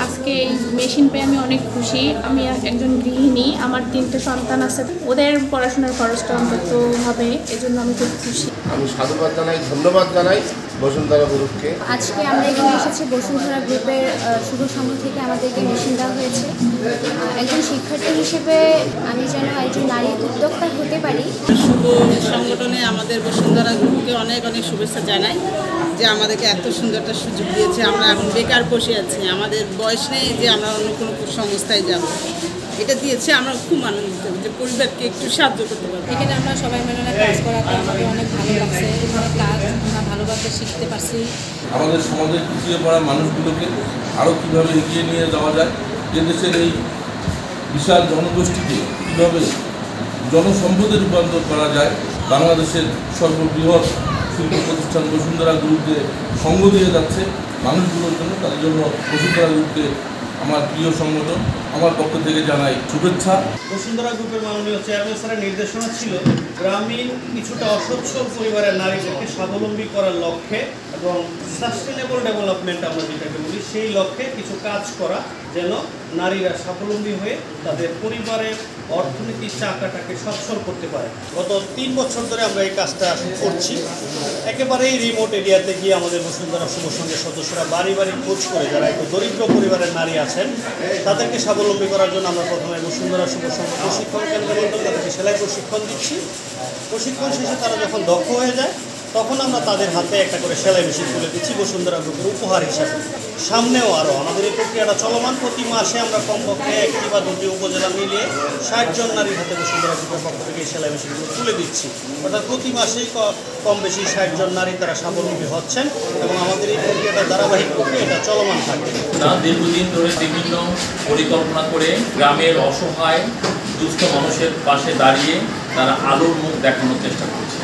আজকে এই মেশিন পেয়ে আমি অনেক খুশি। আমি একজন গৃহিণী, আমার 3টে সন্তান আছে, ওদের পড়াশোনার খরচটা অন্তত হবে, এজন্য আমি খুব খুশি। আমি সাধুবাদ জানাই, ধন্যবাদ জানাই বসুন্ধরা গ্রুপকে। আজকে আমরা এখানে এসেছি বসুন্ধরা গ্রুপের শুভ সংঘ থেকে আমাদেরকে মেশিন দেওয়া হয়েছে। একজন শিক্ষার্থী হিসেবে আমি যেন একজন নারী উদ্যোক্তা হতে পারি। শুভ সংগঠনে আমাদের বসুন্ধরা গ্রুপকে অনেক অনেক শুভেচ্ছা জানাই যে আমাদেরকে এত সুন্দর একটা সুযোগ দিয়েছে। আমরা এখন বেকার বসে আছি, আমাদের বয়স নেই যে আমরা অন্য কোনো সংস্থায় যাব। এটা দিয়েছে, আমরা খুব আনন্দিত যে পরিবারকে একটু সাহায্য করতে পারবো। এখানে আমরা সবাই মিলে কাজ করাতে আমাদের অনেক ভালো লাগছে। এখানে কাজ আমরা ভালোভাবে শিখতে পারছি। আমাদের সমাজের পিছিয়ে পড়া মানুষগুলোকে আরও কীভাবে এগিয়ে নিয়ে যাওয়া যায়, যে দেশের এই বিশাল জনগোষ্ঠীকে কীভাবে জনসম্পদে রূপান্তর করা যায়। বাংলাদেশের সর্ববৃহৎ শিল্প প্রতিষ্ঠান বসুন্ধরা গ্রুপকে সঙ্গ দিয়ে যাচ্ছে মানুষগুলোর জন্য। তাদের জন্য বসুন্ধরা গ্রুপকে আমার প্রিয় সংগঠন, আমার পক্ষ থেকে জানাই শুভেচ্ছা। বসুন্ধরা গ্রুপের মাননীয় চেয়ারম্যান স্যারের নির্দেশনা ছিল গ্রামীণ কিছুটা অসচ্ছল পরিবারের নারীদেরকে স্বাবলম্বী করার লক্ষ্যে এবং সাস্টেনেবল ডেভেলপমেন্ট আমরা যেটাকে বলি, সেই লক্ষ্যে কিছু কাজ করা, যেন নারীরা স্বাবলম্বী হয়ে তাদের পরিবারের অর্থনীতির চাকাটাকে সচ্ছল করতে পারে। গত 3 বছর ধরে আমরা এই কাজটা করছি। একেবারেই রিমোট এরিয়াতে গিয়ে আমাদের বসুন্ধরা শুভ সংঘের সদস্যরা বাড়ি বাড়ি খোঁজ করে যারা একটু দরিদ্র পরিবারের নারী আছেন তাদেরকে স্বাবলম্বী করার জন্য আমরা প্রথমে বসুন্ধরা শুভ সংঘ প্রশিক্ষণ কেন্দ্রের মাধ্যমে তাদেরকে সেলাই প্রশিক্ষণ দিচ্ছি। প্রশিক্ষণ শেষে তারা যখন দক্ষ হয়ে যায় তখন আমরা তাদের হাতে একটা করে সেলাই মেশিন তুলে দিচ্ছি বসুন্ধরা গ্রুপের উপহার হিসাবে। সামনেও আরও আমাদের এই প্রক্রিয়াটা চলমান। প্রতি মাসে আমরা কমপক্ষে 1টি বা 2টি উপজেলা মিলিয়ে 60 জন নারীর হাতে বসুন্ধরা গ্রুপের পক্ষ থেকে এই সেলাই মেশিনগুলো তুলে দিচ্ছি। অর্থাৎ প্রতি মাসেই কম বেশি 60 জন নারী তারা স্বাবলম্বী হচ্ছেন এবং আমাদের এই প্রক্রিয়াটা ধারাবাহিক প্রক্রিয়া এটা চলমান থাকে। তারা দীর্ঘদিন ধরে বিভিন্ন পরিকল্পনা করে গ্রামের অসহায় দুস্থ মানুষের পাশে দাঁড়িয়ে তারা আলোর মুখ দেখানোর চেষ্টা করছে।